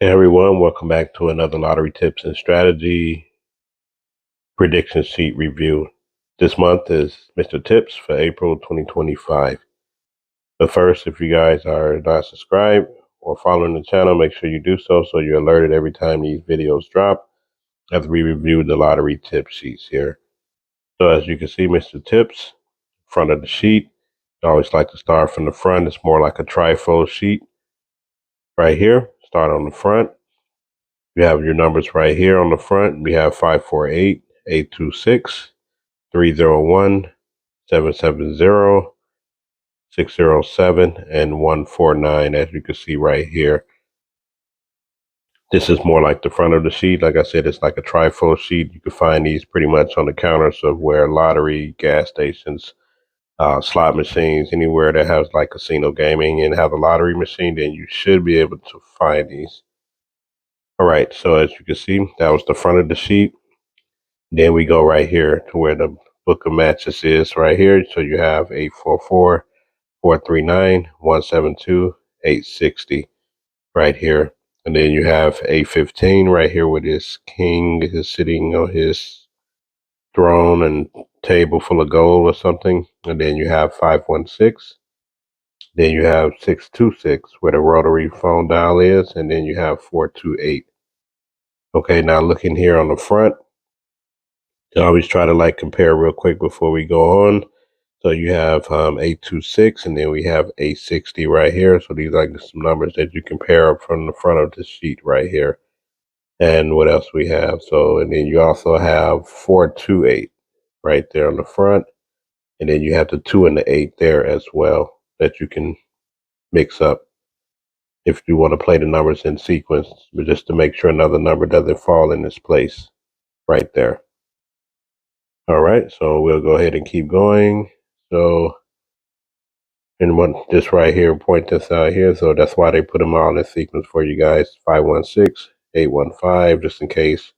Hey everyone, welcome back to another lottery tips and strategy prediction sheet review. This month is Mr. Tips for April 2025. But first, if you guys are not subscribed or following the channel, make sure you do so you're alerted every time these videos drop as we review the lottery tip sheets here. So as you can see, Mr. Tips, front of the sheet. I always like to start from the front. It's more like a trifold sheet right here. Start on the front. You have your numbers right here on the front. We have 548, 826, 301, 770, 607, and 149, as you can see right here. This is more like the front of the sheet. Like I said, it's like a trifold sheet. You can find these pretty much on the counters of where lottery, gas stations, slot machines, anywhere that has like casino gaming and have a lottery machine, then you should be able to find these. All right, so as you can see, that was the front of the sheet. Then we go right here to where the book of matches is right here. So you have 844, 439, 172, 860 right here. And then you have 815 right here with his king is sitting on his throne and table full of gold or something. And then you have 516. Then you have 626 where the rotary phone dial is. And then you have 428. Okay, now looking here on the front, I always try to like compare real quick before we go on. So you have 826 and then we have 860 right here. So these are some numbers that you compare up from the front of the sheet right here. And what else we have? So, and then you also have 428 right there on the front. And then you have the 2 and the 8 there as well that you can mix up if you want to play the numbers in sequence, but just to make sure another number doesn't fall in its place right there. All right, so we'll go ahead and keep going. So, and this right here, point this out here. So that's why they put them all in sequence for you guys. 516, 815, just in case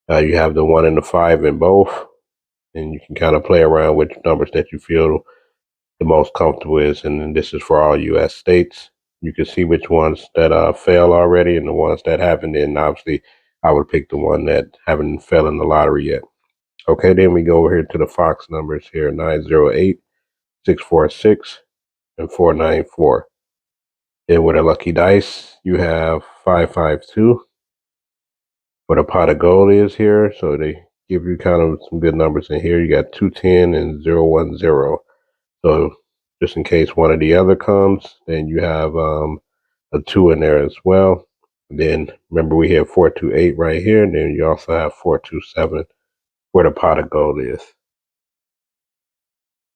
you have the 1 and the 5 in both. And you can kind of play around with numbers that you feel the most comfortable is. And then this is for all U.S. states. You can see which ones that fail already and the ones that haven't. And obviously, I would pick the one that haven't fell in the lottery yet. Okay, then we go over here to the Fox numbers here, 908, 646, and 494. Then with a lucky dice, you have 552. What a pot of gold is here. So they give you kind of some good numbers in here. You got 210 and 010. So just in case one of the other comes, then you have a 2 in there as well. And then remember we have 428 right here. And then you also have 427 where the pot of gold is.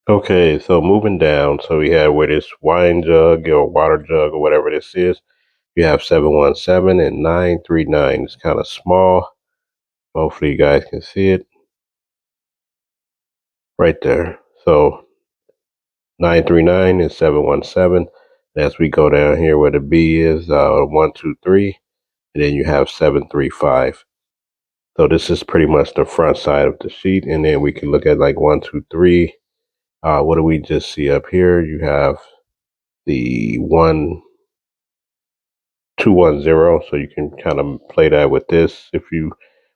Okay, so moving down, so we have where this wine jug or water jug or whatever this is, you have 717 and 939. It's kind of small. Hopefully you guys can see it right there. So 939 is 717. As we go down here where the B is 123, and then you have 735. So this is pretty much the front side of the sheet, and then we can look at like 123. What do we just see up here? You have the 1210, so you can kind of play that with this if you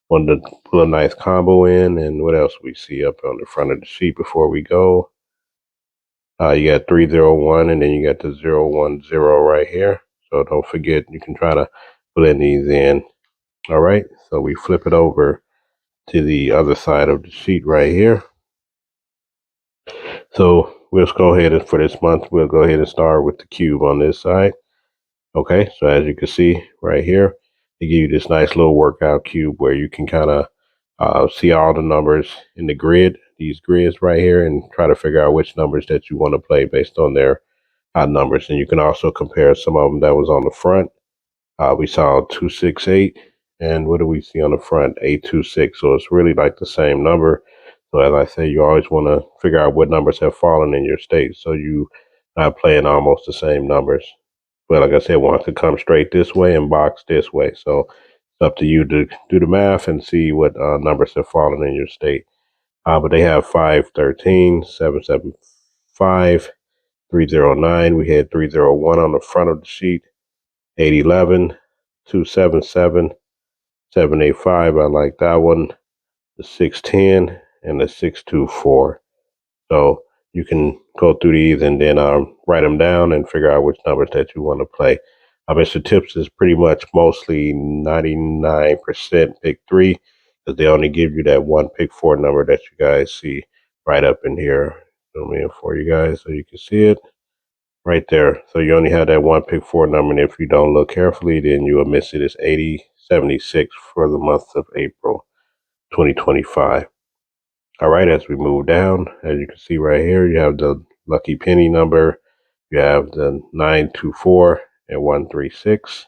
want to pull a nice combo in. And what else we see up on the front of the sheet before we go? You got 301 and then you got the 010 right here. So don't forget, you can try to blend these in. All right, so we flip it over to the other side of the sheet right here. So we'll just go ahead and for this month, we'll go ahead and start with the cube on this side. Okay, so as you can see right here, they give you this nice little workout cube where you can kind of see all the numbers in the grid, these grids right here, and try to figure out which numbers that you want to play based on their numbers. And you can also compare some of them that was on the front. We saw 268, and what do we see on the front? 826. So it's really like the same number. So as I say, you always want to figure out what numbers have fallen in your state, so you not playing almost the same numbers. But like I said, one could come straight this way and box this way. So it's up to you to do the math and see what numbers have fallen in your state. But they have 513, 775, 309. We had 301 on the front of the sheet, 811, 277, 785. I like that one. The 610 and the 624. So you can go through these and then write them down and figure out which numbers that you want to play. Mr. Tips is pretty much mostly 99% pick three because they only give you that one pick four number that you guys see right up in here. Zoom in for you guys so you can see it right there. So you only have that one pick four number, and if you don't look carefully, then you will miss it. It's 8076 for the month of April 2025. All right, as we move down, as you can see right here, you have the lucky penny number, you have the 924 and 136.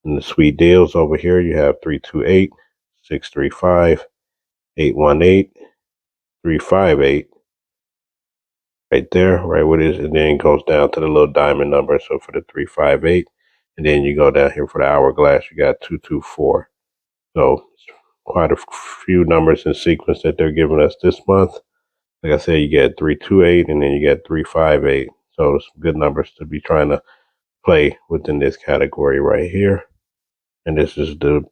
And the sweet deals over here, you have 328, 635, 818, 358. Right there, right with it, and then it goes down to the little diamond number. So for the 358, and then you go down here for the hourglass, you got 224. So quite a few numbers in sequence that they're giving us this month. Like I said, you get 328 and then you get 358. So it's good numbers to be trying to play within this category right here. And this is the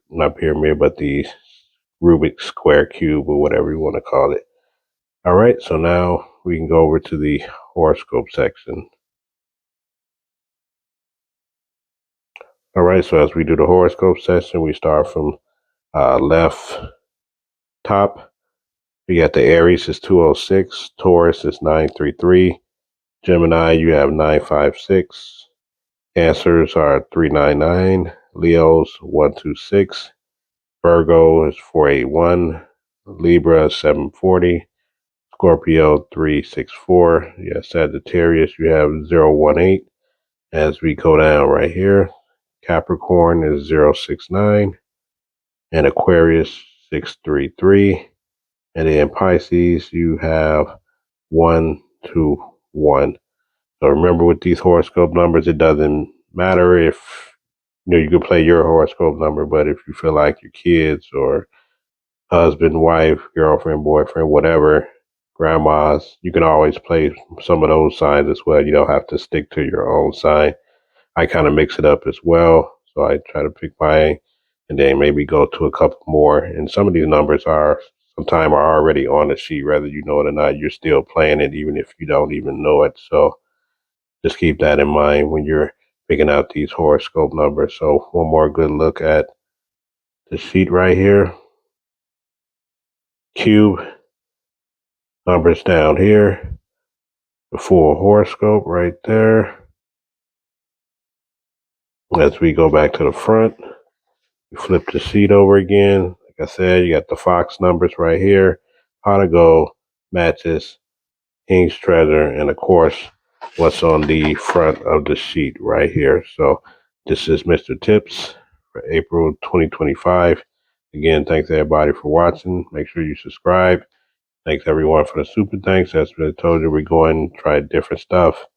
not pyramid, but the Rubik's square cube or whatever you want to call it. All right, so now we can go over to the horoscope section. All right, so as we do the horoscope section, we start from left top. We got the Aries is 206, Taurus is 933, Gemini you have 956, Cancers are 399, Leos 126, Virgo is 481, Libra 740, Scorpio 364. Yeah, Sagittarius you have 018. As we go down right here, Capricorn is 069, and Aquarius 633. And then Pisces you have 121. So remember, with these horoscope numbers, it doesn't matter if you can play your horoscope number, but if you feel like your kids or husband, wife, girlfriend, boyfriend, whatever, grandmas, you can always play some of those signs as well. You don't have to stick to your own sign. I kind of mix it up as well. So I try to pick mine and then maybe go to a couple more. And some of these numbers sometimes are already on the sheet, whether you know it or not. You're still playing it even if you don't even know it. So just keep that in mind when you're picking out these horoscope numbers. So one more good look at the sheet right here. Cube numbers down here. The full horoscope right there. As we go back to the front, we flip the sheet over again. Like I said, you got the Fox numbers right here. Pot of gold, matches, King's treasure, and of course, what's on the front of the sheet right here. So this is Mr. Tips for April 2025. Again, thanks everybody for watching. Make sure you subscribe. Thanks everyone for the super thanks. As I told you, we're going to try different stuff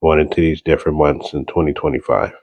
going into these different months in 2025.